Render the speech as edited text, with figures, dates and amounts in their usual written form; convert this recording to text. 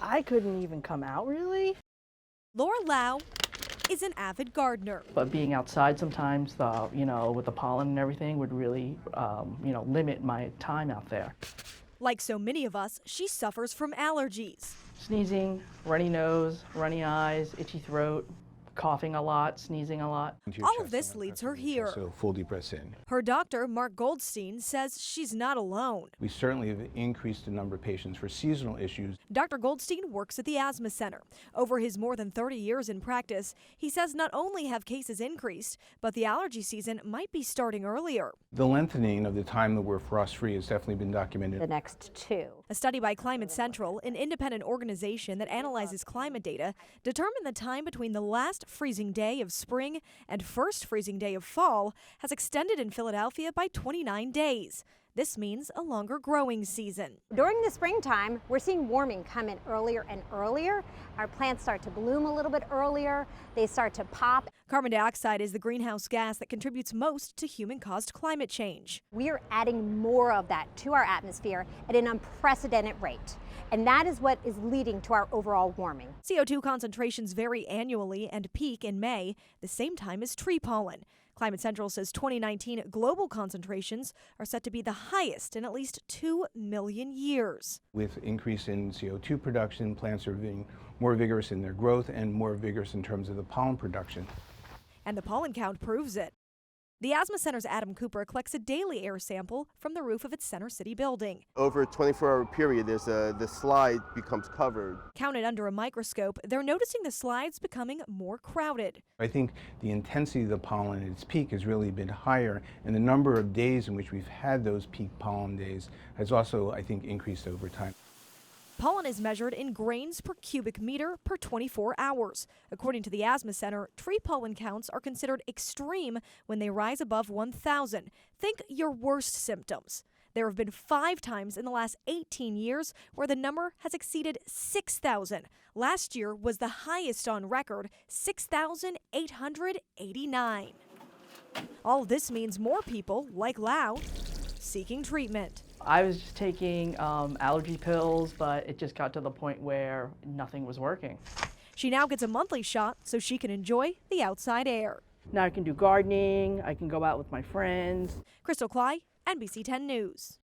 I couldn't even come out really. Laura Lau is an avid gardener. But being outside sometimes, with the pollen and everything would really, limit my time out there. Like so many of us, she suffers from allergies. Sneezing, runny nose, runny eyes, itchy throat, coughing a lot, sneezing a lot. All of this leads her here. So full deep breaths in. Her doctor, MARC GOLDSTEIN, says she's not alone. We certainly have increased the number of patients for seasonal issues. Dr. GOLDSTEIN works at the ASTHMA Center. Over his more than 30 years in practice, he says not only have cases increased, but the allergy season might be starting earlier. The lengthening of the time that we're frost-free has definitely been documented. The next 2. A study by Climate Central, an independent organization that analyzes climate data, determined the time between the last freezing day of spring and first freezing day of fall has extended in Philadelphia by 29 days. This means a longer growing season. During the springtime, we're seeing warming come in earlier and earlier. Our plants start to bloom a little bit earlier. They start to pop. Carbon dioxide is the greenhouse gas that contributes most to human-caused climate change. We are adding more of that to our atmosphere at an unprecedented rate. And that is what is leading to our overall warming. CO2 concentrations vary annually and peak in May, the same time as tree pollen. Climate Central says 2019 global concentrations are set to be the highest in at least 2 million years. With increase in CO2 production, plants are being more vigorous in their growth and more vigorous in terms of the pollen production. And the pollen count proves it. The ASTHMA Center's Adam Cooper collects a daily air sample from the roof of its Center City building. Over a 24-hour period, the slide becomes covered. Counted under a microscope, they're noticing the slides becoming more crowded. I think the intensity of the pollen at its peak has really been higher, and the number of days in which we've had those peak pollen days has also, I think, increased over time. Pollen is measured in grains per cubic meter per 24 hours. According to the ASTHMA Center, tree pollen counts are considered extreme when they rise above 1,000. Think your worst symptoms. There have been 5 times in the last 18 years where the number has exceeded 6,000. Last year was the highest on record, 6,889. All of this means more people, like Lau, seeking treatment. I was just taking allergy pills, but it just got to the point where nothing was working. She now gets a monthly shot so she can enjoy the outside air. Now I can do gardening, I can go out with my friends. Crystal Cly, NBC10 News.